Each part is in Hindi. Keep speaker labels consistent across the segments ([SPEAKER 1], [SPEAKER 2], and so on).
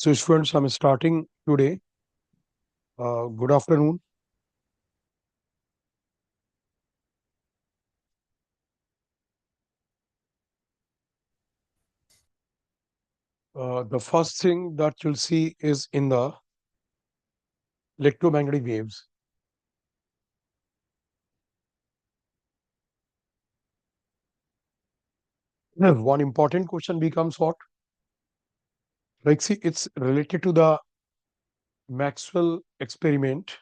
[SPEAKER 1] So, students, I'm starting today. Good afternoon. The first thing that you'll see is in the electromagnetic waves. One important question becomes what? Like, see, it's related to the Maxwell experiment,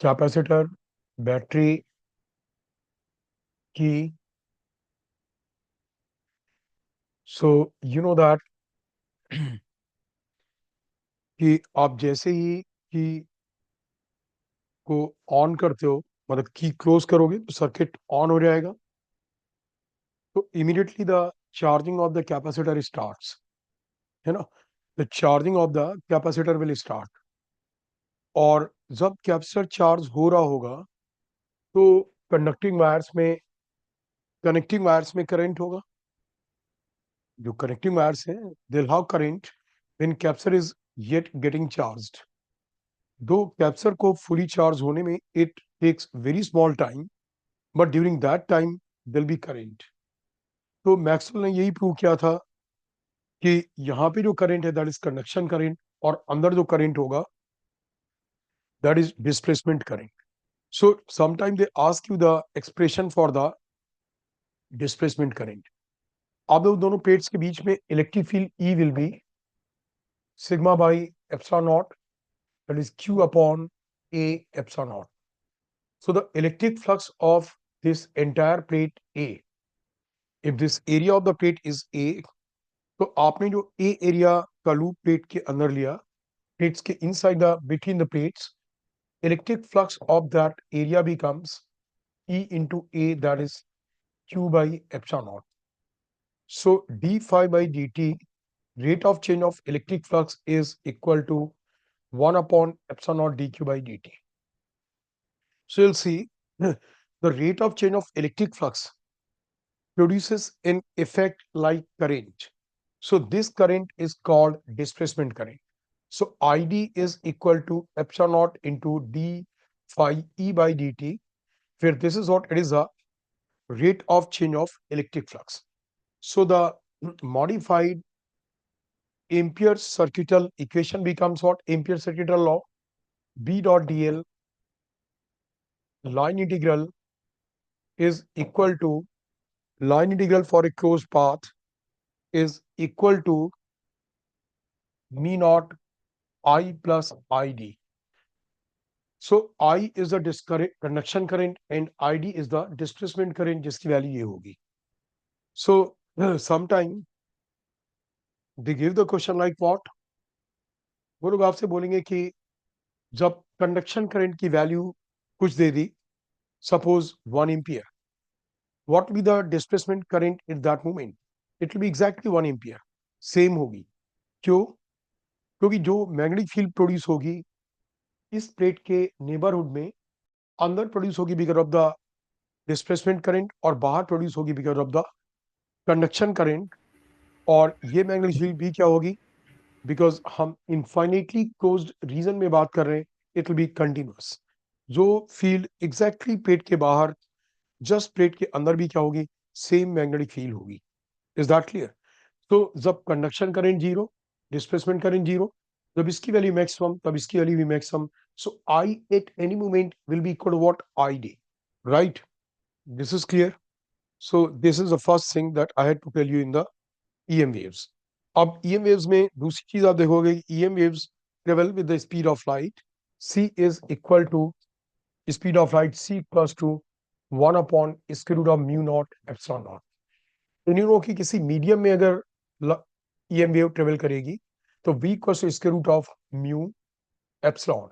[SPEAKER 1] capacitor, battery, key. So, you know that कि आप जैसे ही की को ऑन करते हो, मतलब की क्लोज करोगे तो सर्किट ऑन हो जाएगा. तो immediately the charging of the capacitor starts, है ना. The charging of the capacitor will start. और जब कैपेसिटर चार्ज हो रहा होगा तो कंडक्टिंग वायर्स में कनेक्टिंग वायर्स में करंट होगा. जो कनेक्टिंग वायर्स हैं they will have current when capacitor is yet getting charged. दो कैपेसिटर को फुली चार्ज होने में it takes very small time, but during that time there will be current. तो मैक्सवेल ने यही प्रूव किया था कि यहाँ पे जो करंट है दैट इज कंडक्शन करंट, और अंदर जो करंट होगा that is displacement current. So sometimes they ask you the expression for the displacement current. अब उन दोनों प्लेट्स के बीच में electric field E will be sigma by epsilon naught, that is Q upon A epsilon naught. So the electric flux of this entire plate A, if this area of the plate is A, तो आपने जो A area का लूप प्लेट के अंदर लिया, प्लेट्स के inside the between the plates, electric flux of that area becomes E into A, that is Q by epsilon naught. So d phi by dt, rate of change of electric flux, is equal to 1 upon epsilon naught dq by dt. So you'll see the rate of change of electric flux produces an effect like current. So this current is called displacement current. So id is equal to epsilon naught into d phi e by dt, where this is what it is, a rate of change of electric flux. So the modified Ampere circuital equation becomes what? Ampere circuital law, B dot dl line integral is equal to, line integral for a closed path is equal to mu naught I plus id. So I is the conduction current and id is the displacement current, जिसकी वैल्यू ये होगी. So sometime they give the question like what? वो लोग आपसे बोलेंगे कि जब कंडक्शन करंट की वैल्यू कुछ दे दी, suppose 1 ampere, what will be the displacement current at that moment? It will be exactly 1 ampere. Same होगी. क्यों? क्योंकि जो मैग्नेटिक फील्ड प्रोड्यूस होगी इस प्लेट के नेबरहुड में, अंदर प्रोड्यूस होगी because of the displacement current, और बाहर प्रोड्यूस होगी because of the conduction current. और ये मैग्नेटिक फील्ड भी क्या होगी, बिकॉज हम इनफाइनेटली क्लोज्ड रीजन में बात कर रहे हैं, इट विल बी कंटिन्यूअस. जो फील्ड एग्जैक्टली प्लेट के बाहर, जस्ट प्लेट के अंदर भी क्या होगी, सेम मैग्नेटिक फील्ड होगी. Is that clear? तो जब conduction current zero, displacement current zero, जब इसकी वैल्यू मैक्सिमम तब इसकी वैल्यू भी maximum. So I at any moment will be equal to what? I D. Right? This is clear. So this is the first thing that I had to tell you in the EM waves. अब ईएम वेव्स में दूसरी चीज आप देखोगे, EM waves travel with the speed of light. c is equal to speed of light, c equals to 1 upon square root of mu naught epsilon naught. तो न्यू नो कि किसी मीडियम में अगर ईएम वेव ट्रेवल करेगी तो v equals to square root of mu epsilon.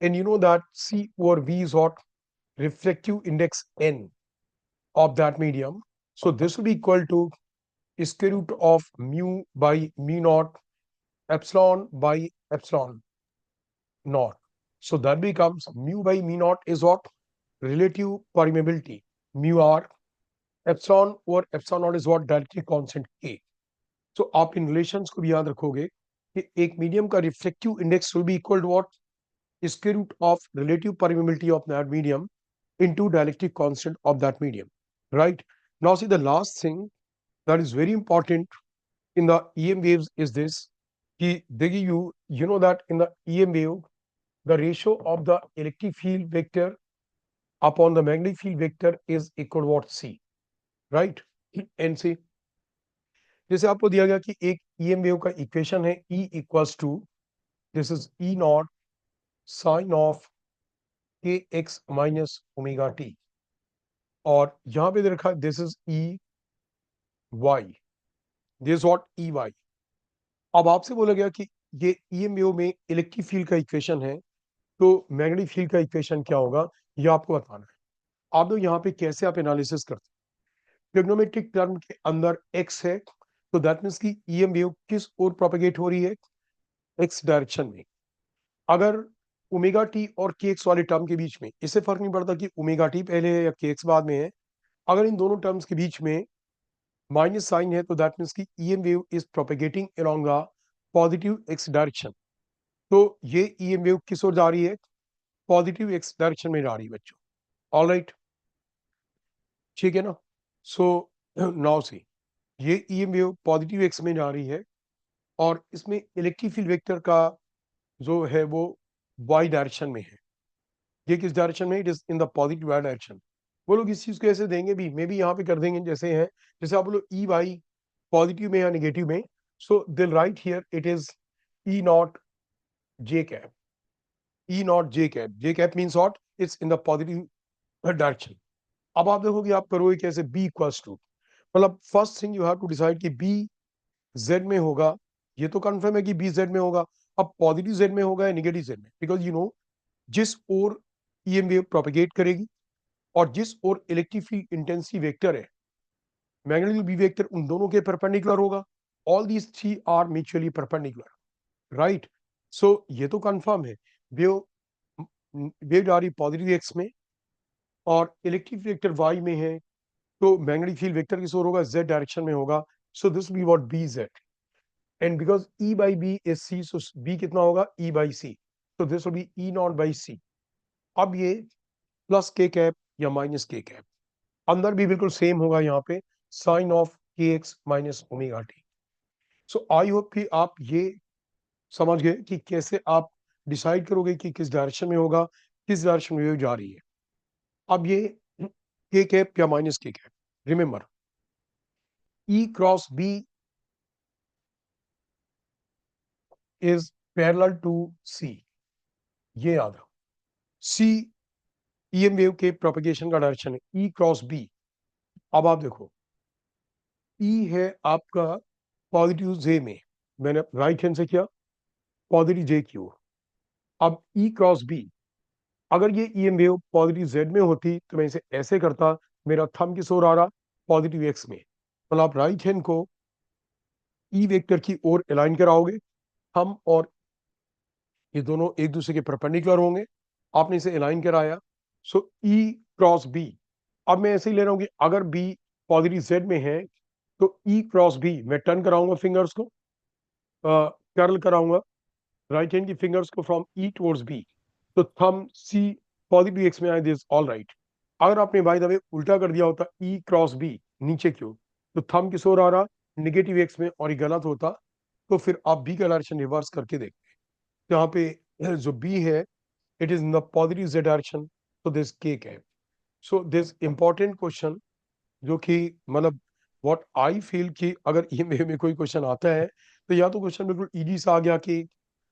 [SPEAKER 1] And you know that c over v is what? Reflective index n of that medium. So this will be equal to square root of mu by mu naught epsilon by epsilon naught. So that becomes mu by mu naught is what? Relative permeability, mu r. Epsilon over epsilon naught is what? Dielectric constant K. सो आप इन रिलेशंस को भी याद रखोगे कि एक मीडियम का reflective index will be equal to what, square root of relative permeability of that medium into dielectric constant of that medium, right? Now see, the last thing that is very important in the EM waves is this, कि they give you know that in the EM wave the ratio of the electric field vector upon the magnetic field vector is equal to what, C, right? And see, जैसे आपको दिया गया कि एक EM वेव का इक्वेशन है E equals to, this is E not sine of k x minus omega t, और यहां पे दे रखा है this is E y, this what E y. अब आपसे बोला गया कि ये ईएमयू में इलेक्ट्रिक फील्ड का इक्वेशन है, तो मैग्नेटिक फील्ड का इक्वेशन क्या होगा, ये आपको बताना है। आप लोग यहाँ पे कैसे आप एनालिसिस करते हैं, ट्रिग्नोमेट्रिक टर्म के अंदर एक्स है, तो दैट मीन्स की ईएम वेव किस ओर प्रोपेगेट हो रही है, एक्स डायरेक्शन में। अगर ओमेगा टी और के एक्स वाले टर्म के बीच में इससे फर्क नहीं पड़ता कि ओमेगा टी पहले है या के एक्स बाद में है, अगर इन दोनों टर्म्स के बीच में माइनस साइन है, तो दैट मीन्स की EM wave is propagating along the positive x direction. तो ये ईएम वेव किस ओर जा रही है, पॉजिटिव एक्स डायरेक्शन में जा रही है बच्चों। ऑल राइट, ठीक है ना। सो नाउ सी, ये ईएम वेव पॉजिटिव एक्स में जा रही है, और इसमें इलेक्ट्रिक फील्ड वेक्टर का जो है वो वाई डायरेक्शन में है। ये किस डायरेक्शन में, it is in the positive y direction. वो लोग इस चीज को ऐसे देंगे भी, मे भी यहाँ पे कर देंगे जैसे है, जैसे आप बोलो ई वाई पॉजिटिव में या नेगेटिव में, सो दिल right here it is E not J cap, E not J cap means what, it's in the positive direction. अब आप देखोगे आप करोगे कैसे, बी इक्वल्स टू, मतलब first thing you have to decide कि बी जेड में होगा, ये तो कंफर्म है कि बी जेड में होगा। अब पॉजिटिव जेड में होगा या नेगेटिव जेड में, बिकॉज यू नो जिस ओर ईएम वेव प्रोपेगेट करेगी और जिस ओर इलेक्ट्रिक फील्ड इंटेंसिटी वेक्टर है, मैग्नेटिक बी वेक्टर, उन दोनों के परपेंडिकुलर होगा। All these three are mutually perpendicular, right. So ये तो कंफर्म है, वेव वेव जा रही पॉजिटिव एक्स में और इलेक्ट्रिक वेक्टर वाई में है, तो मैग्नेटिक फील्ड वेक्टर किस ओर होगा, जेड डायरेक्शन में होगा। So this B what, B Z, and because E by B is C, so B कितना होगा, ई बाई सी, तो this will be E not by C. अब ये प्लस के कैप या माइनस के कैप, अंदर भी बिल्कुल सेम होगा यहाँ पे, sign of k x minus omega T. So I hope कि आप ये समझ गए कि कैसे आप डिसाइड करोगे कि किस डायरेक्शन में होगा, किस डायरेक्शन में वेव जा रही है। अब ये के कैप या minus K cap, remember E cross B is parallel to C, ये याद रखो। सी ईएम वेव के प्रोपेगेशन का डायरेक्शन है, ई क्रॉस बी। अब आप देखो, ई है आपका पॉजिटिव जे में, मैंने राइट हैंड से किया पॉजिटिव जे की ओर। अब ई क्रॉस बी, अगर ये ईएम वेव पॉजिटिव जेड में होती तो मैं इसे ऐसे करता, मेरा थंब किस ओर आ रहा, पॉजिटिव एक्स में, मतलब आप राइट हैंड को ई वेक्टर की ओर अलाइन कराओगे, हम और ये दोनों एक दूसरे के परपेंडिकुलर होंगे, आपने इसे अलाइन कराया, सो ई क्रॉस बी। अब मैं ऐसे ही ले रहा हूँ कि अगर बी पॉजिटिव जेड में है, तो ई क्रॉस बी मैं टर्न कराऊंगा फिंगर्स को, कर्ल कराऊंगा राइट हैंड की फिंगर्स को फ्रॉम ई टुवर्ड्स बी, तो थंब सी पॉजिटिव एक्स में आए, दिस ऑल राइट। अगर आपने बाय द वे उल्टा कर दिया होता, ई क्रॉस बी नीचे की ओर, तो थंब किस ओर आ रहा, निगेटिव एक्स में, और ये गलत होता, तो फिर आप बी का डायरेक्शन रिवर्स करके देखते हैं। यहाँ पे जो बी है, it is in the positive Z direction, तो दिस केक है। सो दिस इंपॉर्टेंट क्वेश्चन, जो कि मतलब व्हाट आई फील कि अगर ईएमए में कोई क्वेश्चन आता है, तो या तो क्वेश्चन बिल्कुल इजी सा आ गया कि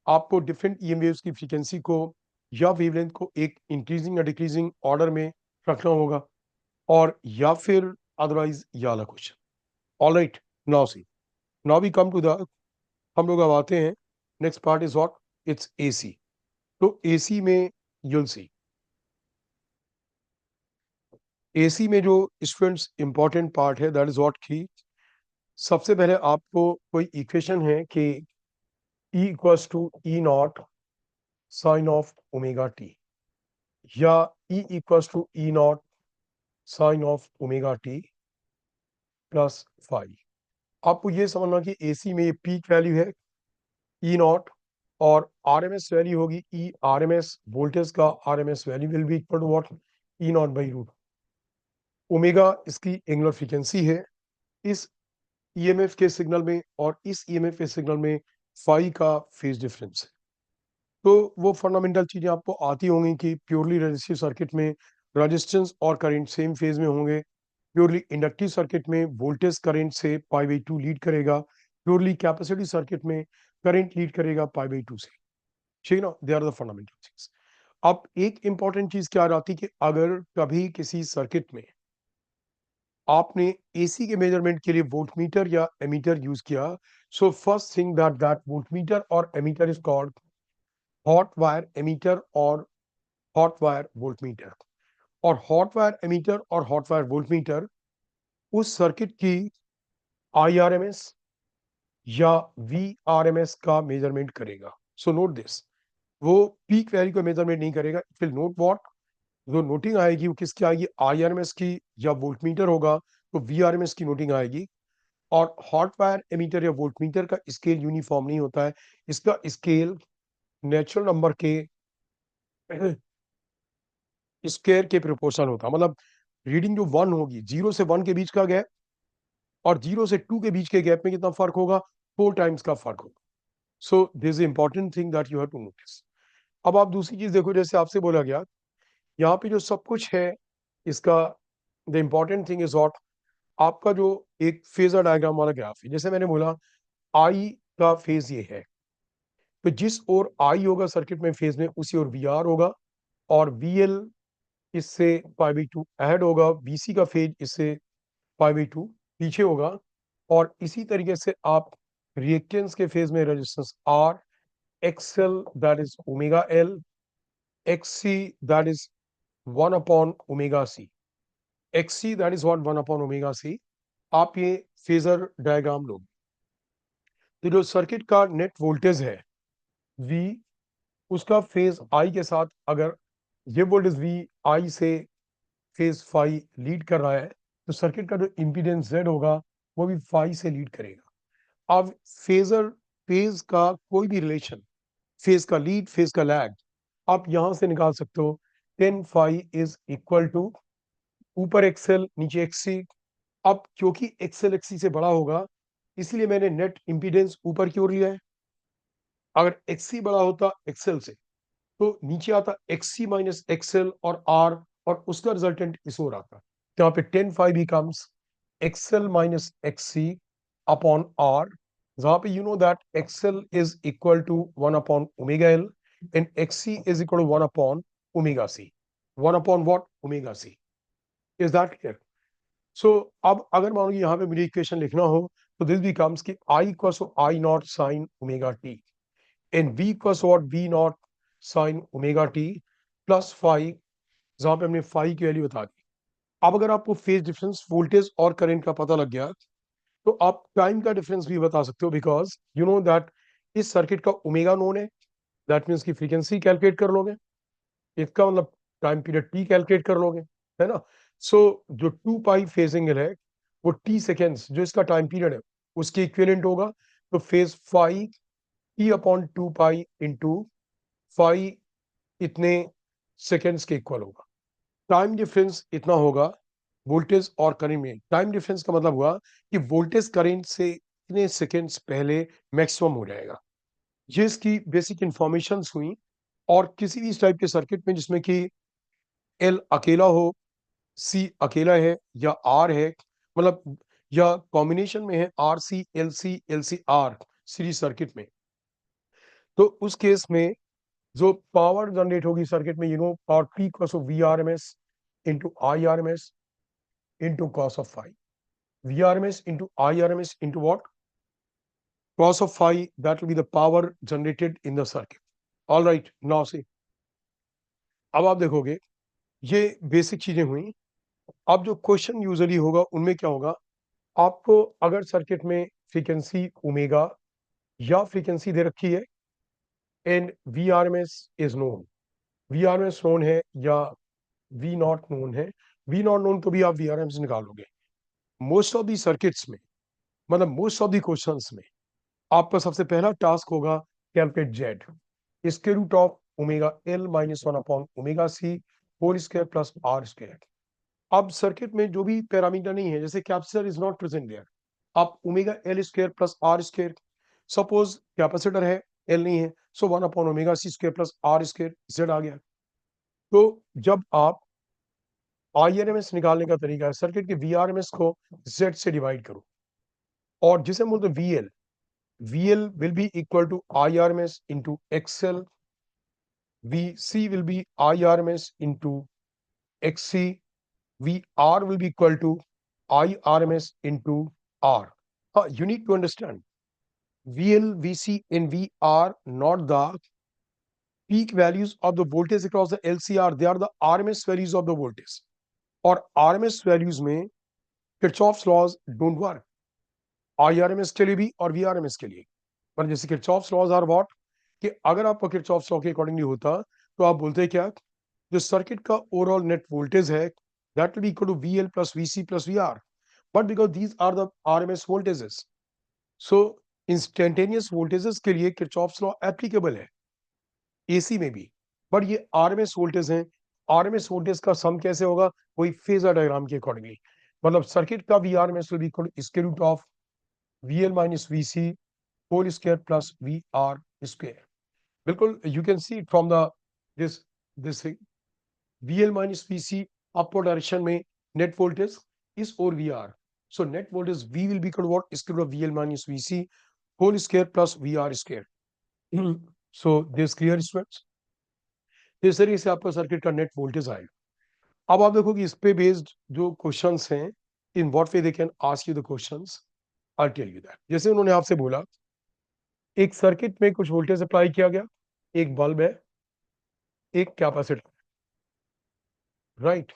[SPEAKER 1] आपको डिफरेंट ईएम वेव्स की फ्रीक्वेंसी को या वेवलेंथ को एक इंक्रीजिंग या डिक्रीजिंग ऑर्डर में रखना होगा, और या फिर अदरवाइज ये वाला question. All right, now see, now we come to the, हम लोग अब आते हैं, next part is what, it's AC. तो एसी में यूल सी, एसी में जो स्टूडेंट्स इंपॉर्टेंट पार्ट है, दैट इज व्हाट की सबसे पहले आपको कोई इक्वेशन है कि E equals to E not sine of omega t, या E equals to E not sine of omega T plus five. आपको ये समझना कि एसी में ये पीक वैल्यू है ई नॉट, और आरएमएस वैल्यू होगी ई आरएमएस, वोल्टेज का RMS value will be equal to what, E not by root. Omega इसकी एंगुलर फ्रीक्वेंसी है इस ईएमएफ के सिग्नल में, और इस ईएमएफ के सिग्नल में फाई का फेज डिफरेंस है। तो वो फंडामेंटल चीजें आपको आती होंगी कि प्योरली रेजिस्टिव सर्किट में रेजिस्टेंस और करंट सेम फेज में होंगे, प्योरली इंडक्टिव सर्किट में वोल्टेज करंट से पाई बाई टू लीड करेगा, प्योरली कैपेसिटी सर्किट में करंट लीड करेगा पाई बाई टू से। ठीक है ना, they are the fundamental things. अब एक इंपॉर्टेंट चीज क्या आती कि अगर कभी किसी सर्किट में आपने एसी के मेजरमेंट के लिए वोल्टमीटर या एमीटर यूज किया, so first thing that voltmeter और ammeter is called hot wire ammeter और हॉट वायर वोल्टमीटर। और हॉट वायर एमीटर और हॉट वायर वोल्टमीटर उस सर्किट की आईआरएमएस या वीआरएमएस का मेजरमेंट करेगा। सो नोट दिस, वो पीक वैल्यू का मेजरमेंट नहीं करेगा, इट विल नोट व्हाट, जो नोटिंग आएगी वो किसकी आएगी, आईआरएमएस की, या वोल्टमीटर होगा तो वीआरएमएस की नोटिंग आएगी। और हॉट वायर एमीटर या वोल्टमीटर का स्केल यूनिफॉर्म नहीं होता है, इसका स्केल नेचुरल नंबर के स्क्वायर के प्रोपोर्शनल होता है। मतलब रीडिंग जो वन होगी, 0 से 1 के बीच का गैप और 0 से 2 के बीच के गैप में कितना फर्क होगा, 4 टाइम्स का फर्क होगा। So this important thing that you have to notice. अब आप दूसरी चीज देखो, जैसे आपसे बोला गया यहाँ पे जो सब कुछ है इसका, the important thing is what, आपका जो एक फेजर डायग्राम वाला ग्राफ है, जैसे मैंने बोला आई का फेज ये है, तो जिस ओर आई होगा सर्किट में फेज में उसी ओर वी आर होगा, और वी एल इससे पाई बाई टू ऐड होगा, बीसी का फेज इससे पाई बाई टू पीछे होगा। और इसी तरीके से आप रिएक्टेंस के फेज में resistance R, XL that is omega L, XC that is 1 upon omega C, XC that is what 1 upon omega C. आप ये फेजर डायग्राम लोगे तो जो सर्किट का नेट वोल्टेज है वी, उसका फेज आई के साथ, अगर ये वोल्टेज वी आई से फेज फाई लीड कर रहा है, तो सर्किट का जो इम्पीडेंस जेड होगा वो भी फाई से लीड करेगा। अब फेजर, फेज का कोई भी रिलेशन, फेज का लीड फेज का लैग, आप यहां से निकाल सकते हो, 10 फाई इज इक्वल टू ऊपर एक्सएल नीचे एक्ससी। अब क्योंकि एक्सएल एक्ससी से बड़ा होगा इसलिए मैंने नेट इम्पीडेंस ऊपर की ओर लिया है। अगर एक्ससी बड़ा होता एक्सएल से तो नीचे आता एक्ससी माइनस एक्सएल और आर, और उसका रिजल्टेंट इस ओर आता, तो यहाँ पे 10 phi becomes XL minus XC upon R, जहां पे you know that XL is equal to 1 upon omega L and XC is equal to 1 upon omega C, 1 upon what, omega C. Is that clear? So अब अगर मान लो यहाँ पे मुझे इक्वेशन लिखना हो, तो दिस बिकम्स कि I equals to I naught sine omega T and V equals what, V naught sine omega T plus five, जहां पे हमने फाइव की वैल्यू बता दी। अब अगर आपको फेज डिफरेंस वोल्टेज और करंट का पता लग गया, तो आप टाइम का डिफरेंस भी बता सकते हो, बिकॉज यू नो दैट इस सर्किट का ओमेगा नोन है, दैट मीन्स की फ्रीक्वेंसी कैलकुलेट कर लोगे, इसका मतलब टाइम पीरियड टी कैलकुलेट कर लोगे, है ना। सो जो 2 पाई फेज एंगल है वो टी सेकेंड्स जो इसका टाइम पीरियड है उसके इक्विवेलेंट होगा। तो phase five T upon 2 pi into five इतने सेकेंड्स के इक्वल होगा। टाइम डिफरेंस इतना होगा वोल्टेज और करंट में। टाइम डिफरेंस का मतलब हुआ कि वोल्टेज करंट से इतने सेकेंड्स पहले मैक्सिमम हो जाएगा। ये इसकी बेसिक इंफॉर्मेशन हुई। और किसी भी इस टाइप के सर्किट में जिसमें कि एल अकेला हो, सी अकेला है या आर है, मतलब या कॉम्बिनेशन में है R C L C R series circuit में, तो उस केस में जो पावर जनरेट होगी सर्किट में, you know power P equals V R M S into I R M S into cos of five, V R M S into I R M S into watt, cos of phi, that will be the power generated in the circuit. All right, now see, अब आप देखोगे ये बेसिक चीजें हुई। अब जो क्वेश्चन यूजुअली होगा उनमें क्या होगा, आपको अगर सर्किट में फ्रीक्वेंसी ओमेगा या फ्रीक्वेंसी दे रखी है and V R M S is known, V R M S known है या वी नॉट नोन है, वी नॉट नोन तो भी आप वी आर एम एस निकालोगे। मोस्ट ऑफ दी सर्किट्स में मतलब मोस्ट ऑफ द क्वेश्चंस में आपका सबसे पहला टास्क होगा calculate Z, square root of omega L minus one upon omega C whole square plus R square. अब सर्किट में जो भी पैरामीटर नहीं है, जैसे capacitor is not present there, आप omega L square plus R square, suppose capacitor है, एल नहीं है, so one upon omega C square plus R square, Z आ गया। तो जब आप आईआरएमएस निकालने का तरीका है, सर्किट के वीआरएमएस को जेड से डिवाइड करो, और जिसे हम बोलते हैं V L, VL will be equal to IRMS into XL. VC will be IRMS into XC. VR will be equal to IRMS into R. You need to understand VL, VC, and VR not the peak values of the voltage across the LCR. They are the RMS values of the voltage. और RMS values में Kirchhoff's laws don't work. IRMS के लिए भी और VRMS के लिए, पर जैसे Kirchhoff's laws are what, कि अगर आपका किरचॉफ्स लॉ के अकॉर्डिंगली होता तो आप बोलते हैं क्या, जो सर्किट का ओवरऑल नेट वोल्टेज है that will be equal to VL plus VC plus VR, but because these are the RMS voltages, so instantaneous voltages के लिए किरचॉफ्स लॉ एप्लीकेबल है AC में भी, बट ये RMS वोल्टेज हैं। RMS वोल्टेज का सम कैसे होगा, वही फेजर डायग्राम के अकॉर्डिंगली, मतलब सर्किट का VRMS will be equal to square root of VL minus VC whole square plus VR square. बिल्कुल, you can see from the this this VL minus VC upward direction में नेट वोल्टेज इस और VR, so net voltage V will be equal to what, square root of VL minus VC whole square plus VR square. So this clear students, इस तरीके से आपका सर्किट का नेट वोल्टेज आएगा। अब आप देखो कि इस पे बेस्ड जो क्वेश्चंस हैं, in what way they can ask you the questions, I tell you that. जैसे उन्होंने आपसे बोला एक सर्किट में कुछ वोल्टेज अप्लाई किया गया, एक बल्ब है, एक कैपेसिटर, राइट।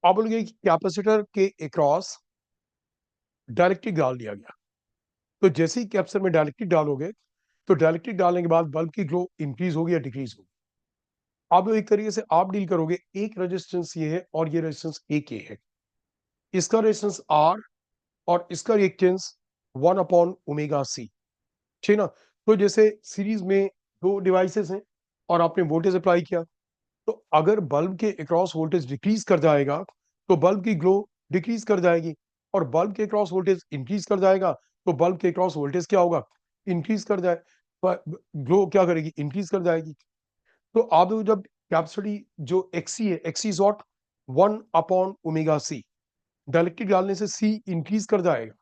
[SPEAKER 1] अब बोलिए कैपेसिटर के अक्रॉस डायरेक्ट्रिक डाल दिया गया, तो जैसे ही कैपेसिटर में डायरेक्ट्रिक डालोगे तो डायरेक्ट्रिक डालने के बाद बल्ब की ग्लो इंक्रीज होगी या डिक्रीज होगी। अब एक तरीके से आप डील करोगे, एक रेजिस्टेंस ये है और ये रेजिस्टेंस एक ये है, इसका रेजिस्टेंस R और इसका रिएक्टेंस 1/ओमेगा C, ठीक ना। तो जैसे सीरीज में दो डिवाइसेस हैं और आपने वोल्टेज अप्लाई किया, तो अगर बल्ब के अक्रॉस वोल्टेज डिक्रीज कर जाएगा तो बल्ब की ग्लो डिक्रीज कर जाएगी, और बल्ब के अक्रॉस वोल्टेज इंक्रीज कर जाएगा तो बल्ब के अक्रॉस वोल्टेज क्या होगा, इंक्रीज कर जाए, ग्लो क्या करेगी, इंक्रीज कर जाएगी। तो आप देखो जब कैपेसिटी जो XC है, XC इज व्हाट 1/ओमेगा C, डायरेक्ट्रिक डालने से C इंक्रीज कर जाएगा,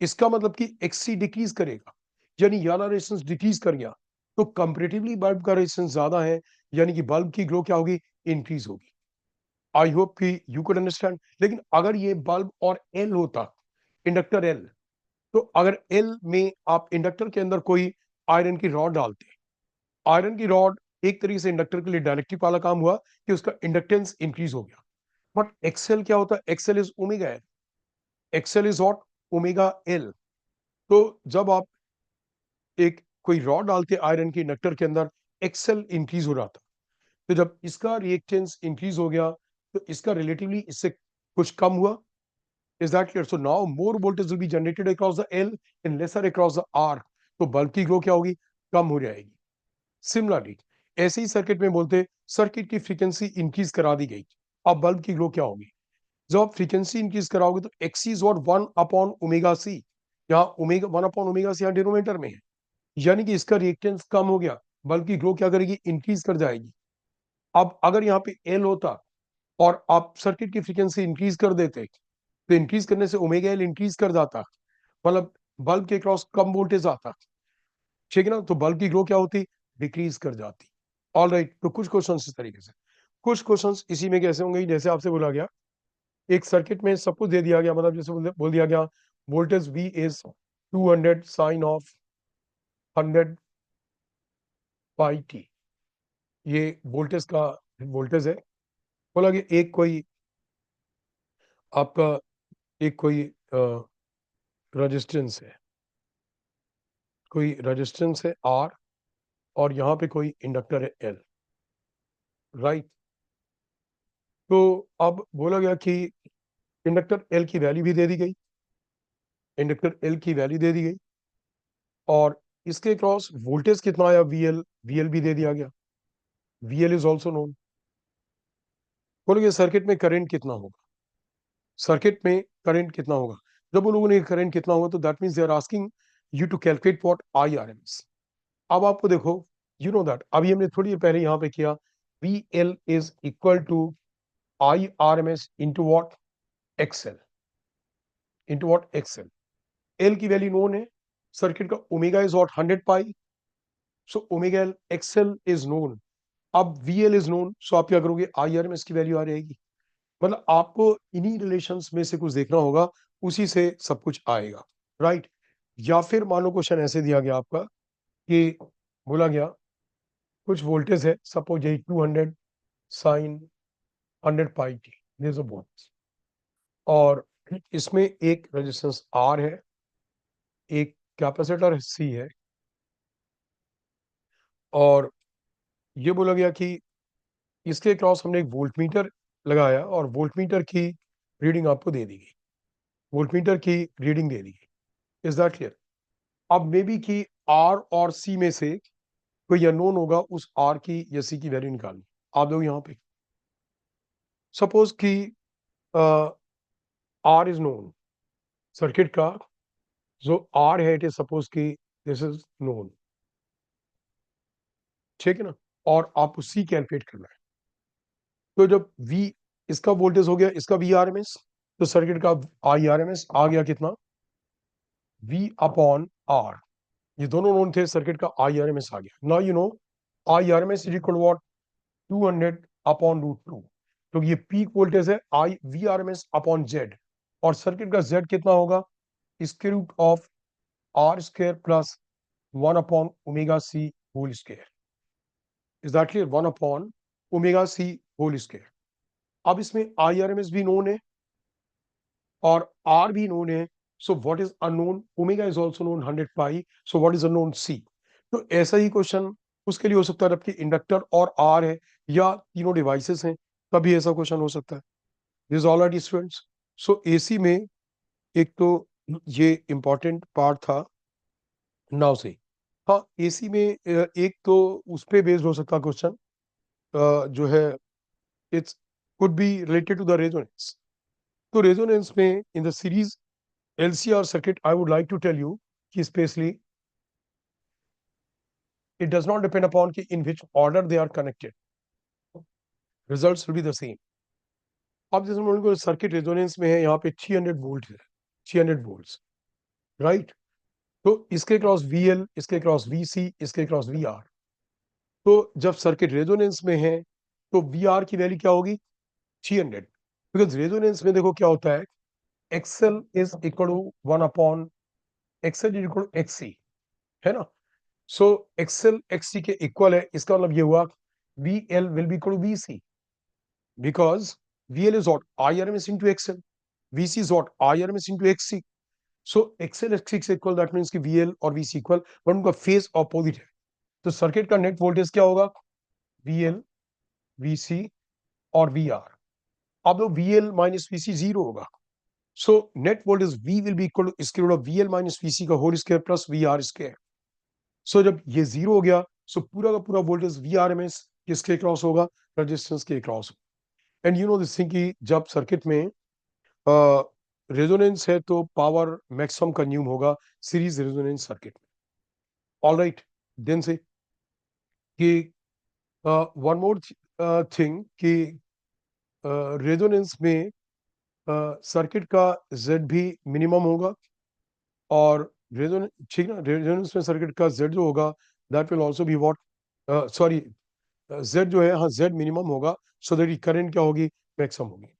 [SPEAKER 1] इसका मतलब कि XC डिक्रीज करेगा, यानी याना रेजिस्टेंस डिक्रीज कर गया, तो कंपैरेटिवली बल्ब का रेजिस्टेंस ज्यादा है, यानी कि बल्ब की ग्लो क्या होगी, इंक्रीज होगी। आई होप कि यू कुड अंडरस्टैंड। लेकिन अगर ये बल्ब और एल होता, इंडक्टर एल, तो अगर एल में आप इंडक्टर के अंदर कोई आयरन की रॉड डालते, आयरन की रॉड एक तरीके से इंडक्टर के लिए डायरेक्टिव वाला काम हुआ कि उसका इंडक्टेंस इंक्रीज हो गया, बट एक्सेल क्या होता है, XL is omega L, XL is what, omega L. तो जब आप एक कोई रॉड डालते आयरन की इंडक्टर के अंदर, एक्सेल इंक्रीज हो रहा था, तो जब इसका रिएक्टेंस इंक्रीज हो गया तो इसका रिलेटिवली इससे कुछ कम हुआ। Is that clear? So now more voltage will be generated across the L and lesser across the R, तो बल्ब की ग्लो क्या होगी, कम हो जाएगी। सिमिलरली ऐसे ही सर्किट में बोलते सर्किट की फ्रीक्वेंसी इंक्रीज करा दी गई, अब बल्ब की ग्लो क्या होगी, जब आप फ्रीक्वेंसी इंक्रीज कराओगे तो एक्सी इज व्हाट 1/ओमेगा C, यहाँ ओमेगा 1/ओमेगा C यहाँ डिनोमिनेटर में है, यानी कि इसका रिएक्टेंस कम हो गया, बल्ब की ग्लो क्या करेगी, इंक्रीज कर जाएगी। अब अगर यहाँ पे एल होता और आप सर्किट की फ्रीक्वेंसी इंक्रीज कर देते, तो इंक्रीज करने से ओमेगा एल इंक्रीज कर जाता, मतलब बल्ब के क्रॉस कम वोल्टेज आता, ठीक है ना, तो बल्ब की ग्लो क्या होती, डिक्रीज कर जाती। ऑल राइट, तो कुछ क्वेश्चन इस तरीके से, कुछ क्वेश्चन इसी में कैसे होंगे, जैसे आपसे बोला गया एक सर्किट में सपोज दे दिया गया, मतलब जैसे बोल दिया गया voltage V is 200 sine of 100 pi t, ये वोल्टेज का वोल्टेज है। बोला कि एक कोई आपका एक कोई रेजिस्टेंस है, कोई रेजिस्टेंस है R, और यहाँ पे कोई इंडक्टर है L, राइट। तो अब बोला गया कि इंडक्टर L की वैल्यू भी दे दी गई, इंडक्टर एल की वैल्यू दे दी गई, और इसके क्रॉस वोल्टेज कितना आया वीएल, वीएल भी दे दिया गया, वीएल इज ऑल्सो नोन। बोलोगे सर्किट में करंट कितना होगा, सर्किट में करंट कितना होगा, जब वो लोगों ने करंट कितना होगा तो that means they are asking you to calculate what IRMS। अब आपको देखो, यू नो दैट अभी हमने थोड़ी देर पहले यहां पे किया, VL is equal to IRMS into what, XL, into what, XL. L की वैल्यू नोन है, सर्किट का omega is what 100 pi, so omega L, XL is known. अब VL इज नोन, सो आप क्या करोगे, IRMS की वैल्यू आ जाएगी। मतलब आपको इन्हीं रिलेशंस में से कुछ देखना होगा, उसी से सब कुछ आएगा, राइट। या फिर मान लो क्वेश्चन ऐसे दिया गया आपका कि बोला गया कुछ वोल्टेज है, सपोज यही 200 sine 100 pi t, this voltage, और इसमें एक रेजिस्टेंस R है, एक कैपेसिटर C है, और ये बोला गया कि इसके क्रॉस हमने एक वोल्टमीटर लगाया और वोल्टमीटर की रीडिंग आपको दे दी गई, वोल्टमीटर की रीडिंग दे दी गई। Is that clear. अब मे बी कि R और C में से कोई अननोन होगा, उस R की या C की वैल्यू निकालनी। आप लोग यहाँ पे सपोज कि R इज नोन, सर्किट का जो R है, इट इज सपोज कि दिस इज नोन, ठीक है ना, और आपको C कैलकुलेट करना है। तो जब V, इसका वोल्टेज हो गया, इसका VRMS, तो सर्किट का IRMS आ गया कितना, V अपॉन R। ये दोनों नोन थे, सर्किट का IRMS आ गया। Now you know IRMS is equal what, 200 upon root two. तो ये पीक वोल्टेज है, आई VRMS अपॉन जेड, और सर्किट का जेड कितना होगा, square root of R square plus 1 upon omega C whole square. Is that clear, 1 upon omega C whole square. अब इसमें IRMS भी नोन है और R भी नोन है, so what is unknown, omega is also known 100 pi, so what is unknown C। तो ऐसा ही क्वेश्चन उसके लिए हो सकता है, जबकि इंडक्टर और R है या तीनों डिवाइसेस हैं, तभी ऐसा क्वेश्चन हो सकता है। This all are students. So AC में एक तो ये इंपॉर्टेंट पार्ट था नाउ से। हाँ, AC में एक तो उस पे बेस्ड हो सकता क्वेश्चन, जो है it's could be related to the resonance. तो रेजोनेंस में in the series LCR circuit, I would like to tell you कि especially it does not depend upon कि in which order they are connected, results will be the same। अब जैसे हम लोगों को सर्किट रेजोनेंस में है, यहाँ पे 300 वोल्ट है, 300 वोल्ट्स, राइट। तो इसके क्रॉस VL, इसके क्रॉस VC, इसके क्रॉस VR। तो जब सर्किट रेजोनेंस में है तो VR की वैल्यू क्या होगी, 300, बिकॉज रेजोनेंस में देखो क्या होता है, XL is equal to 1 upon XL is equal to XC, है ना। सो XL XC के इक्वल है, इसका मतलब ये हुआ VL will be equal to VC, because VL is what, IRMS into XL, VC is what, IRMS into XC। So XL XC से इक्वल, दैट मीन्स कि VL और VC इक्वल, बट उनका फेज ऑपोजिट है। तो सर्किट का नेट वोल्टेज क्या होगा, VL, VC और VR। अब VL माइनस VC जीरो होगा, so net voltage V will be equal to square root of VL minus VC का whole square plus VR square. So जब ये जीरो हो गया, सो पूरा का पूरा वोल्टेज VRMS किसके क्रॉस होगा, रेजिस्टेंस के cross. And you know this thing कि जब सर्किट में रेजोनेंस है तो पावर मैक्सिमम कंज्यूम होगा सीरीज रेजोनेंस सर्किट में। ऑल राइट, देन से कि वन मोर थिंग कि रेजोनेंस में सर्किट का Z भी मिनिमम होगा, और रेजोनेंस, ठीक ना, रेजोनेंस में सर्किट का Z जो होगा that will also be what, sorry, Z जो है, हाँ Z मिनिमम होगा, सो दैट करंट क्या होगी, मैक्सिमम होगी।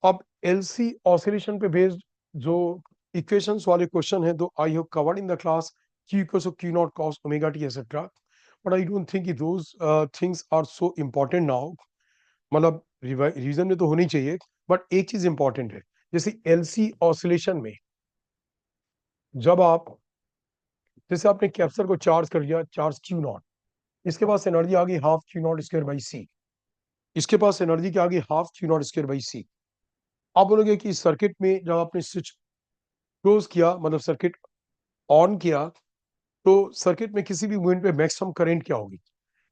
[SPEAKER 1] अब LC ऑसिलेशन पे बेस्ड जो इक्वेशंस वाले क्वेश्चन है, दो I have covered in the class, Q equals to Q not cos omega t etcetera, but I don't think those things are so important now. मतलब रिवीजन में तो होनी चाहिए, बट एक चीज इंपॉर्टेंट है, जैसे LC ऑसिलेशन में जब आप, जैसे आपने कैप्सर को चार्ज कर लिया, चार्ज Q नॉट, इसके पास एनर्जी आ गई half Q not square by C, इसके पास एनर्जी क्या आ गई, half Q not square by C। आप बोलोगे कि सर्किट में जब आपने स्विच क्लोज किया मतलब सर्किट ऑन किया, तो सर्किट में किसी भी मोमेंट पे मैक्सिमम करंट क्या होगी?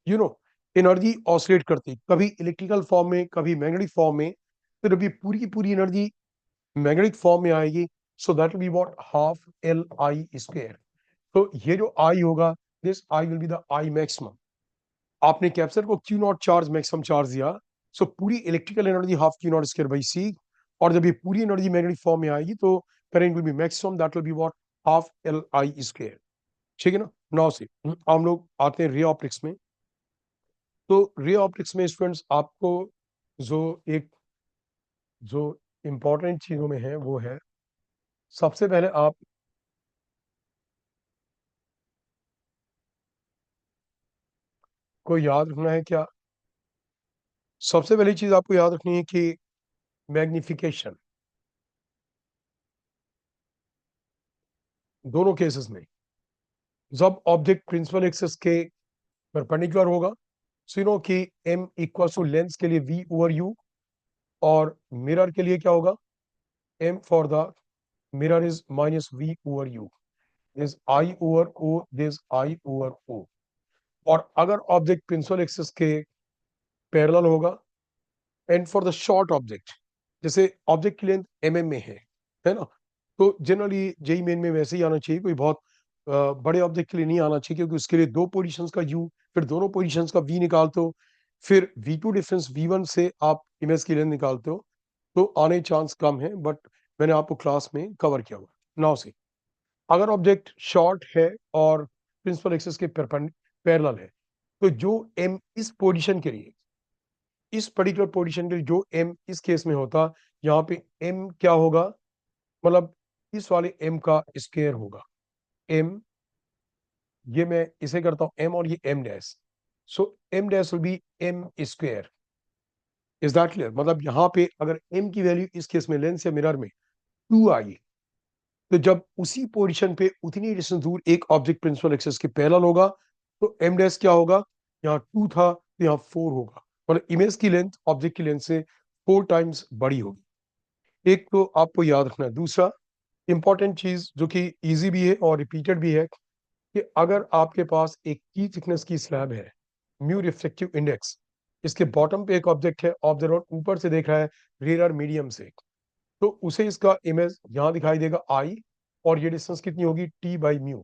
[SPEAKER 1] यू नो एनर्जी ऑसिलेट करती, कभी इलेक्ट्रिकल फॉर्म में, कभी मैग्नेटिक फॉर्म में। तो जब ये पूरी की पूरी एनर्जी मैग्नेटिक फॉर्म में आएगी, so that will be what, half L I square. तो ये जो आई होगा, this I will be the I maximum. आपने कैप्सर को Q naught charge maximum charge दिया, सो पूरी electrical energy half Q naught square by C. और जब ये पूरी एनर्जी मैग्नेटिक फॉर्म में आएगी, तो current will be maximum, that will be what, half L I square. ठीक है ना? नाउ से हम लोग आते हैं रे ऑप्टिक्स में। तो रे ऑप्टिक्स में स्टूडेंट्स आपको जो एक जो इम्पोर्टेंट चीजों में है वो है, सबसे पहले आप को याद रखना है क्या? सबसे पहली चीज आपको याद रखनी है कि मैग्निफिकेशन, दोनों केसेस में जब ऑब्जेक्ट प्रिंसिपल एक्सिस के परपेंडिकुलर होगा, सो यू नो कि m इक्वल टू लेंस के लिए v ओवर u, और मिरर के लिए क्या होगा, m for the mirror is minus v over u, this i over o, this i over o। और अगर ऑब्जेक्ट प्रिंसिपल एक्सिस के पैरेलल होगा, and for the short object, जैसे ऑब्जेक्ट की लेंथ mm में है ना, तो जनरली जेई मेन में वैसे ही आना चाहिए, कोई बहुत बड़े ऑब्जेक्ट के लिए नहीं आना चाहिए, क्योंकि उसके लिए दो पोजीशंस का u, फिर दोनों पोजीशंस का v निकालते हो, फिर v2 डिफरेंस v1 से आप इमेज की लेंथ निकालते हो, तो आने चांस कम है, बट मैंने आपको क्लास में कवर किया हुआ। नाउ से अगर ऑब्जेक्ट शॉर्ट है और प्रिंसिपल एक्सिस के पैरेलल है, तो जो m इस पोजीशन के लिए, इस पर्टिकुलर पोजीशन के लिए जो m इस केस में होता, यहाँ पे m क्या होगा, मतलब इस वाले m का स्क्वायर होगा। m, ये मैं इसे करता हूं m, और ये m dash, so m dash will be m square. Is that clear? मतलब यहाँ पे अगर m की वैल्यू इस केस में लेंस या मिरर में 2 आई, तो जब उसी पोजीशन पे उतनी डिस्टेंस दूर एक ऑब्जेक्ट प्रिंसिपल एक्सिस के पैरेलल होगा, तो m डैश क्या होगा, यहाँ 2 था तो यहाँ 4 होगा, मतलब इमेज की लेंथ ऑब्जेक्ट की लेंथ से 4 टाइम्स बड़ी होगी। एक तो आपको याद रखना है। दूसरा इंपॉर्टेंट चीज जो कि इजी भी है और रिपीटेड भी है, कि अगर आपके पास एक की थिकनेस की स्लैब है, म्यू रिफ्लेक्टिव इंडेक्स, इसके बॉटम पे एक ऑब्जेक्ट है, ऑब्जर्वर ऊपर से देख रहा है रेयर मीडियम से, तो उसे इसका इमेज यहाँ दिखाई देगा आई, और ये डिस्टेंस कितनी होगी, T by mu,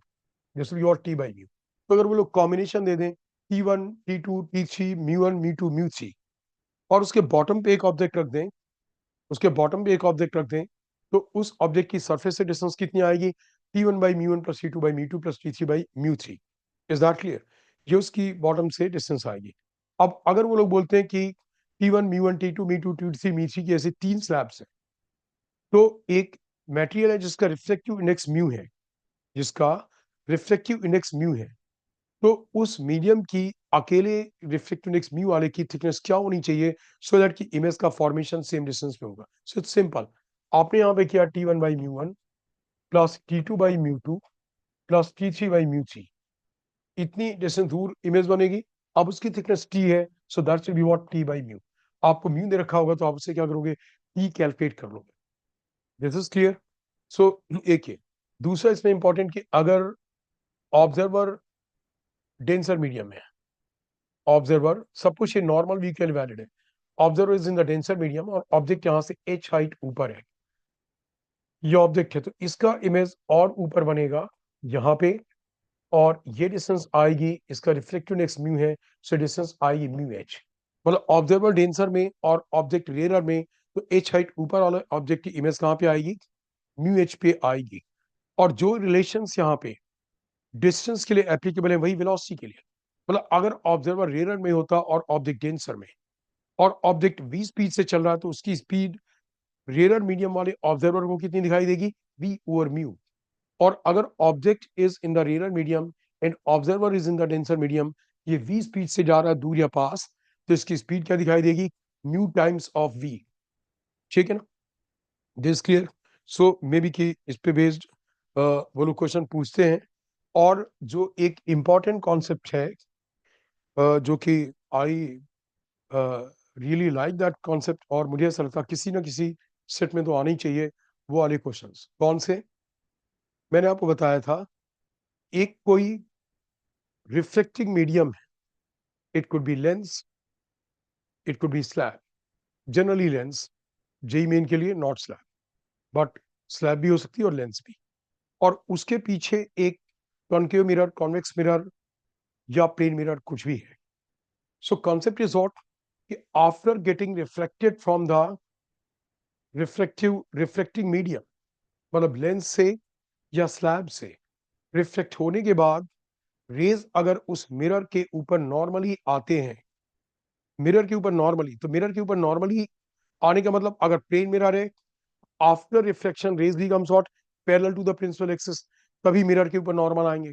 [SPEAKER 1] this will B और टी बाई म्यू। तो अगर वो लोग कॉम्बिनेशन दे दें, T1 T2 T3 mu 1 mu 2 mu 3, और उसके बॉटम पे एक ऑब्जेक्ट रख दें, उसके बॉटम पे एक ऑब्जेक्ट रख दें, तो उस ऑब्जेक्ट की सरफेस से डिस्टेंस कितनी आएगी, T1 by mu 1 plus T2 by mu 2 plus T3 by mu 3। Is that clear? ये उसकी बॉटम से डिस्टेंस आएगी। अब अगर वो लोग बोलते हैं कि T1 mu 1 T2 mu 2 T3 mu 3 की ऐसे 3 स्लैब्स हैं, तो एक मटेरियल है जिसका रिफ्लेक्टिव इंडेक्स म्यू है, जिसका रिफ्लेक्टिव इंडेक्स म्यू है, तो उस मीडियम की अकेले रिफ्लेक्टिव इंडेक्स म्यू वाले की थिकनेस क्या होनी चाहिए, सो दैट कि इमेज का फॉर्मेशन सेम डिस्टेंस पे होगा। सो इट्स सिंपल, आपने यहाँ पे किया T1 by mu 1 plus T2 by mu 2 plus T3 by mu 3, इतनी डिस्टेंस दूर इमेज बनेगी। अब उसकी थिकनेस T है, सो that will be what, T by mu. आपको म्यू दे रखा होगा, तो आप उससे क्या करोगे, T कैलकुलेट कर लोगे। This is clear? सो एक ये। दूसरा इसमें इंपॉर्टेंट कि अगर ऑब्जर्वर डेंसर मीडियम है, ऑब्जर्वर सब कुछ ये नॉर्मल वी के लिए वैलिड है, observer is in the denser medium, और ऑब्जेक्ट यहाँ से h हाइट ऊपर है, ये ऑब्जेक्ट है, तो इसका इमेज और ऊपर बनेगा यहाँ पे, और ये डिस्टेंस आएगी, इसका रिफ्लेक्टिव इंडेक्स म्यू है, सो डिस्टेंस आएगी म्यू एच। मतलब ऑब्जर्वर डेंसर में और ऑब्जेक्ट रेयर में, तो एच हाइट ऊपर वाले ऑब्जेक्ट की इमेज कहाँ पे आएगी, म्यू एच पे आएगी। और जो रिलेशंस यहाँ पे डिस्टेंस के लिए एप्लीकेबल है, वही वेलोसिटी के लिए। मतलब अगर ऑब्जर्वर रेयर में होता और ऑब्जेक्ट डेंसर में, और ऑब्जेक्ट v स्पीड से चल रहा है, तो उसकी स्पीड रेयर मीडियम वाले ऑब्जर्वर को कितनी दिखाई देगी, v ओवर म्यू। और अगर object is in the rare medium and observer is in the denser medium, ये v स्पीड से जा रहा है दूर या पास, तो इसकी स्पीड क्या दिखाई देगी, म्यू टाइम्स ऑफ v। ठीक है ना? This clear? So may be कि इस पे बेस्ड वो लोग क्वेश्चन पूछते हैं। और जो एक इम्पॉर्टेंट कॉन्सेप्ट है, जो कि I really like that concept, और मुझे ऐसा लगता है किसी ना किसी सेट में तो आने ही चाहिए, वो वाले क्वेश्चंस कौन से, मैंने आपको बताया था एक कोई रिफ्लेक्टिंग मीडियम है, it could be lens, it could be slab, generally lens, JEE Main के लिए नॉट स्लैब, बट स्लैब भी हो सकती है और लेंस भी। और उसके पीछे एक कॉन्केव मिरर, कॉन्वेक्स मिरर या प्लेन मिरर कुछ भी है। सो कॉन्सेप्ट इज व्हाट कि after getting reflected from the reflecting medium, मतलब लेंस से या स्लैब से रिफ्लेक्ट होने के बाद रेज अगर उस मिरर के ऊपर नॉर्मली आते हैं, मिरर के ऊपर नॉर्मली, तो मिरर के ऊपर नॉर्मली आने का मतलब अगर प्लेन मिरर है, आफ्टर रिफ्लेक्शन रेज भी comes out parallel to the principal axis, तभी मिरर के ऊपर नॉर्मल आएंगे।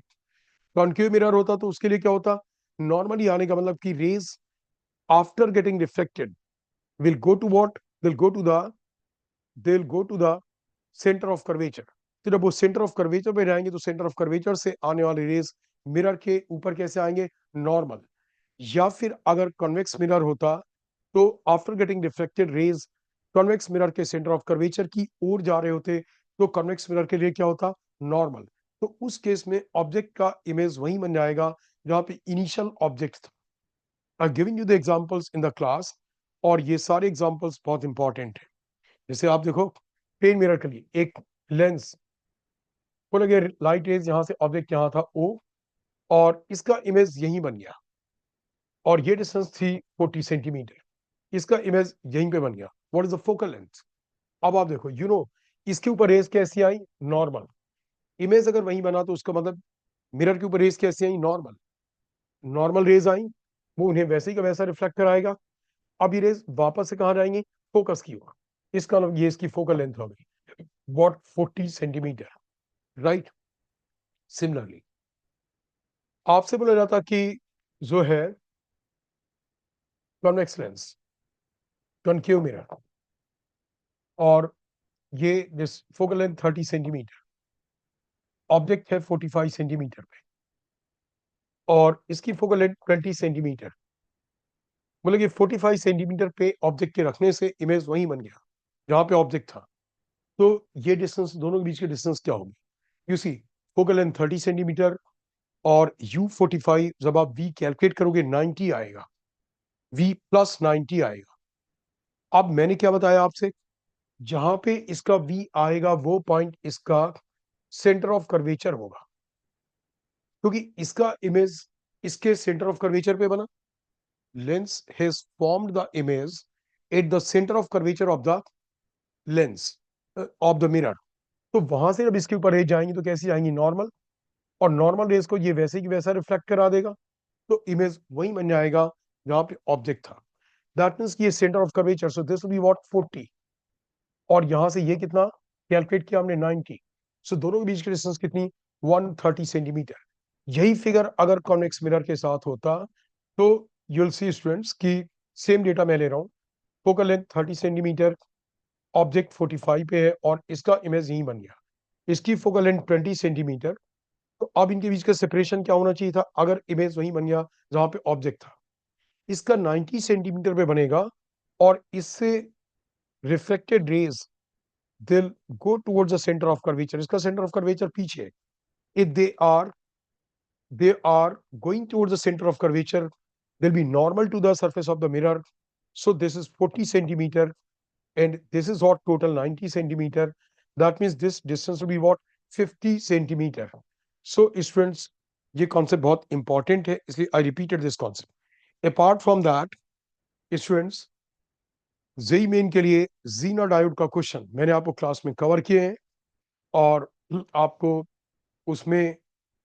[SPEAKER 1] कॉन्केव मिरर होता तो उसके लिए क्या होता, नॉर्मली आने का मतलब कि rays after getting reflected will go to what, will go to the they will go to the centre of curvature. तो जब वो सेंटर ऑफ कर्वेचर पे जाएंगे तो सेंटर ऑफ कर्वेचर से आने वाले रेज मिरर के ऊपर कैसे आएंगे, नॉर्मल। या फिर अगर कॉन्वेक्स मिरर होता तो after getting reflected raise convex mirror के सेंटर ऑफ कर्वेचर की ओर जा रहे होते, तो कॉन्वेक्स मिरर के लिए क्या होता, नॉर्मल। तो उस केस में ऑब्जेक्ट का इमेज वही बन जाएगा जहां पे इनिशियल ऑब्जेक्ट था। I giving you the examples in the class, और ये सारे एग्जांपल्स बहुत इंपॉर्टेंट है। जैसे आप देखो प्लेन मिरर के लिए एक लेंस को लगे, लाइट रेज यहाँ से ऑब्जेक्ट यहाँ था ओ, और इसका इमेज यहीं बन गया, और ये डिस्टेंस थी 40 सेंटीमीटर, इसका इमेज यहीं पे बन गया। What is the focal length. अब आप देखो इसके ऊपर रेज कैसी आई, नॉर्मल। इमेज अगर वहीं बना तो उसका मतलब मिरर के ऊपर रेज कैसी आई, नॉर्मल। नॉर्मल रेज आई, वो उन्हें वैसे ही का वैसा रिफ्लेक्ट कराएगा। अब ये रेज वापस से कहाँ जाएंगी, फोकस की ओर। इसका मतलब ये इसकी फोकल लेंथ हो गई व्हाट, 40 सेंटीमीटर, राइट। सिमिलरली आपसे बोला जाता कि जो है कॉन्वेक्स लेंस, कॉनकेव मिरर, और ये this focal length 30 centimetre, object है 45 सेंटीमीटर पे, और इसकी फोकल लेंथ 20 सेंटीमीटर। मतलब कि 45 सेंटीमीटर पे ऑब्जेक्ट के रखने से इमेज वहीं बन गया जहां पे ऑब्जेक्ट था। तो ये डिस्टेंस, दोनों के बीच की डिस्टेंस क्या होगी, you see focal length 30 centimetre और U45, जब आप V कैलकुलेट करोगे 90 आएगा, V प्लस 90 आएगा। अब मैंने क्या बताया आपसे, जहां पे इसका V आएगा वो पॉइंट इसका सेंटर ऑफ कर्वेचर होगा, क्योंकि इसका इमेज इसके सेंटर ऑफ कर्वेचर पे बना। Lens has formed the image at the centre of curvature of the lens of the mirror. तो वहां से जब इसके ऊपर रेज जाएंगी तो कैसी आएंगी, नॉर्मल। और नॉर्मल रेज को ये वैसे की वैसा रिफ्लेक्ट करा देगा, तो इमेज वही बन जाएगा जहां पे ऑब्जेक्ट था। दैट मीन्स ये centre of curvature, so this will be what, 40, और यहां से ये कितना कैलकुलेट किया हमने, 90। सो दोनों के बीच की डिस्टेंस कितनी, 130 सेंटीमीटर। यही फिगर अगर कॉन्वेक्स मिरर के साथ होता तो यू विल सी स्टूडेंट्स कि सेम डेटा मैं ले रहा हूँ, फोकल लेंथ 30 सेंटीमीटर, ऑब्जेक्ट 45 पे है, और इसका इमेज यही बन गया, इसकी फोकल लेंथ 20 सेंटीमीटर। तो अब इनके बीच का सेपरेशन क्या होना चाहिए था, अगर इमेज वही बन गया जहां पे ऑब्जेक्ट था, इसका 90 सेंटीमीटर पे बनेगा, और इससे reflected raise they'll go towards the center of curvature, इसका center of curvature पीछे है। if they are going towards the center of curvature, they'll be normal to the surface of the mirror. So this is 40 centimeter, and this is what, total 90 centimeter. That means this distance will be what, 50 centimeter. So students, ये concept बहुत important है, इसलिए I repeated this concept. Apart from that, students, JEE Main के लिए जीना डायोड का क्वेश्चन मैंने आपको क्लास में कवर किए हैं, और आपको उसमें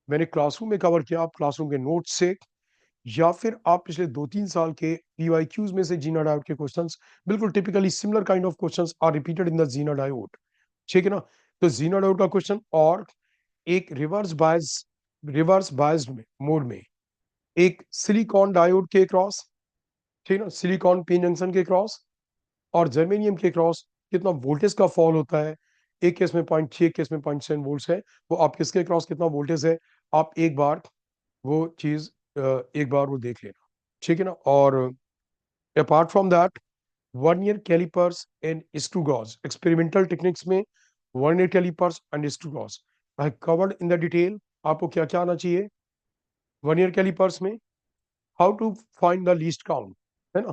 [SPEAKER 1] मैंने क्लासरूम में कवर किया, आप क्लासरूम के नोट्स से या फिर आप पिछले 2-3 साल के पीवाईक्यूज में से जीना डायोड के क्वेश्चंस, बिल्कुल typically similar kind of questions are repeated in the Zener diode, ठीक है ना। तो जीना डायोड का क्वेश्चन, और एक रिवर्स बायस्ड में मोड में एक सिलिकॉन डायोड के क्रॉस, ठीक है ना, सिलिकॉन पिन जंक्शन के क्रॉस और जर्मेनियम के क्रॉस कितना वोल्टेज का फॉल होता है। एक केस में 0.6, एक केस में 0.7 वोल्ट है। वो आप किसके क्रॉस कितना वोल्टेज है, आप एक बार वो चीज एक बार वो देख लेना, ठीक है ना। और apart from that, vernier callipers and screw gauge, experimental techniques में vernier callipers and screw gauge, I covered in the detail आपको क्या क्या आना चाहिए वर्नियर कैलिपर्स में, how to find the least count, है ना।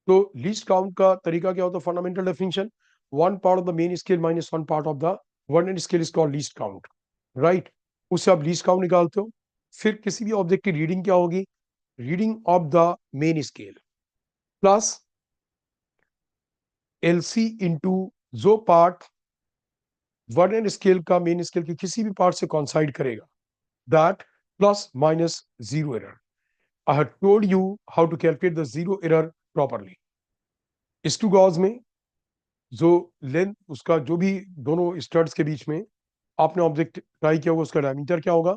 [SPEAKER 1] तो लीस्ट काउंट का तरीका क्या होता है, fundamental definition, one part of the main scale minus one part of the vernier scale is called least count, right. उससे आप लीस्ट काउंट निकालते हो। फिर किसी भी ऑब्जेक्ट की रीडिंग क्या होगी, reading of the main scale plus LC into जो पार्ट वर्नियर स्केल का मेन स्केल के किसी भी पार्ट से कॉन्साइड करेगा, that plus minus zero error. I have told you how to calculate the zero error properly. इस टू गॉज में जो लेंथ उसका जो भी दोनों स्टड्स के बीच में आपने ऑब्जेक्ट ट्राई किया होगा उसका डायमीटर क्या होगा,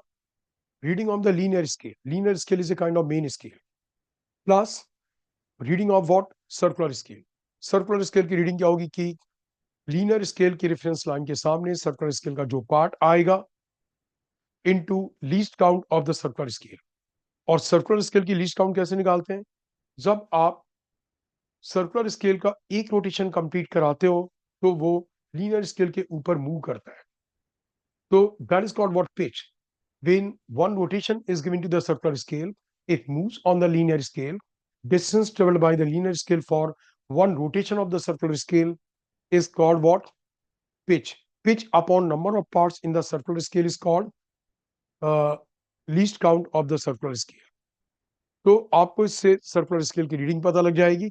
[SPEAKER 1] reading of the linear scale, linear scale is a kind of main scale, plus reading of what, circular scale. Circular scale की रीडिंग क्या होगी कि लीनियर स्केल की रेफरेंस लाइन के सामने सर्कुलर स्केल का जो पार्ट आएगा into least count of the circular scale. और सर्कुलर स्केल की लीस्ट काउंट कैसे निकालते हैं, जब आप सर्कुलर स्केल का एक रोटेशन कंप्लीट कराते हो तो वो लीनियर स्केल के ऊपर मूव करता है, तो that is called what, pitch. when one rotation is given to the circular scale, it moves on the linear scale. Distance traveled by the linear scale for one rotation of the circular scale is called what, pitch. Pitch upon number of parts in the circular scale is called least count of the circular scale. तो आपको इससे सर्कुलर स्केल की रीडिंग पता लग जाएगी।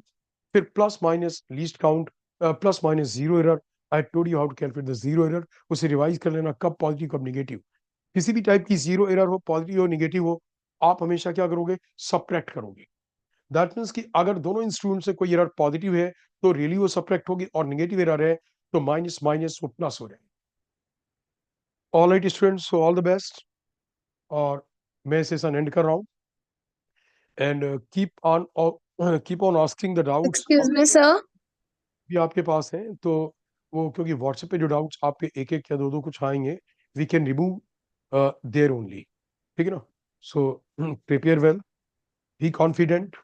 [SPEAKER 1] फिर plus minus least count, plus minus zero error. I told you how to calculate the zero error, उसे रिवाइज कर लेना, कब पॉजिटिव कब निगेटिव। किसी भी टाइप की जीरो एरर हो, पॉजिटिव हो निगेटिव हो, आप हमेशा क्या करोगे, सब्ट्रैक्ट करोगे। दैट मीन्स कि अगर दोनों इंस्ट्रूमेंट से कोई एरर पॉजिटिव है तो रियली वो सब्ट्रैक्ट होगी, और निगेटिव एरर है तो माइनस माइनस वो प्लस हो जाएगी। All right students, so all the best. और मैं सेशन एंड कर रहा हूँ, and keep on asking the doubts
[SPEAKER 2] excuse me sir.
[SPEAKER 1] भी आपके पास हैं तो वो, क्योंकि व्हाट्सएप पे जो डाउट्स आपके एक एक या दो दो कुछ आएंगे, we can remove there only, ठीक है ना। So prepare well, be confident,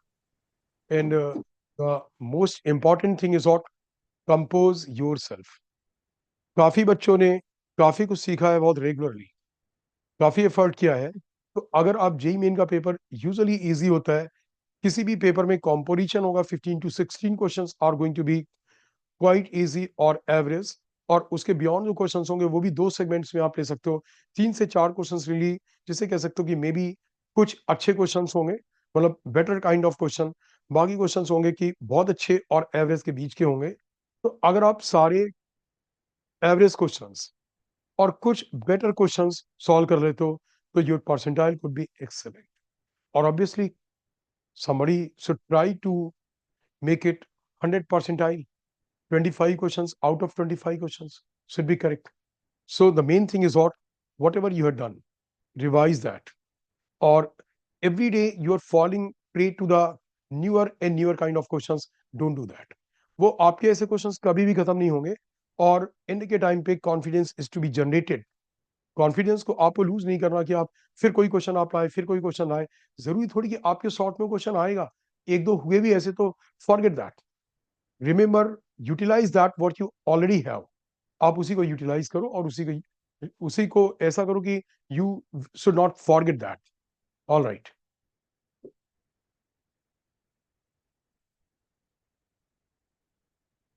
[SPEAKER 1] and the most important thing is what, compose yourself. काफी बच्चों ने काफी कुछ सीखा है बहुत रेगुलरली, काफी एफर्ट किया है। तो अगर आप जेई मेन का पेपर यूजुअली इजी होता है, किसी भी पेपर में कॉम्पोजिशन होगा, 15 to 16 questions are going to be quite easy और एवरेज। और उसके बियॉन्ड जो क्वेश्चंस होंगे वो भी दो सेगमेंट्स में आप ले सकते हो, 3 से 4 क्वेश्चंस रियली, जिसे कह सकते हो कि मे बी कुछ अच्छे क्वेश्चंस होंगे, मतलब बेटर काइंड ऑफ क्वेश्चन, बाकी क्वेश्चंस होंगे कि बहुत अच्छे और एवरेज के बीच के होंगे। तो अगर आप सारे एवरेज क्वेश्चंस और कुछ बेटर क्वेश्चंस सॉल्व कर लेते हो तो your percentile could be excellent. और obviously somebody should try to make it 100 percentile. 25 questions out of 25 questions should be correct. So the main thing is what, whatever you have done, revise that. Or every day you are falling prey to the newer and newer kind of questions, don't do that. वो आपके ऐसे क्वेश्चंस कभी भी खत्म नहीं होंगे। और एंड के टाइम पे confidence is to be generated. Confidence को आपको लूज नहीं करना कि आप फिर कोई क्वेश्चन आप लाए, फिर कोई क्वेश्चन आए। जरूरी थोड़ी कि आपके शॉर्ट में क्वेश्चन आएगा, एक दो हुए भी ऐसे तो forget that. Remember, utilise that what you already have. आप उसी को यूटिलाइज करो और उसी को ऐसा करो कि you should not forget that. All right.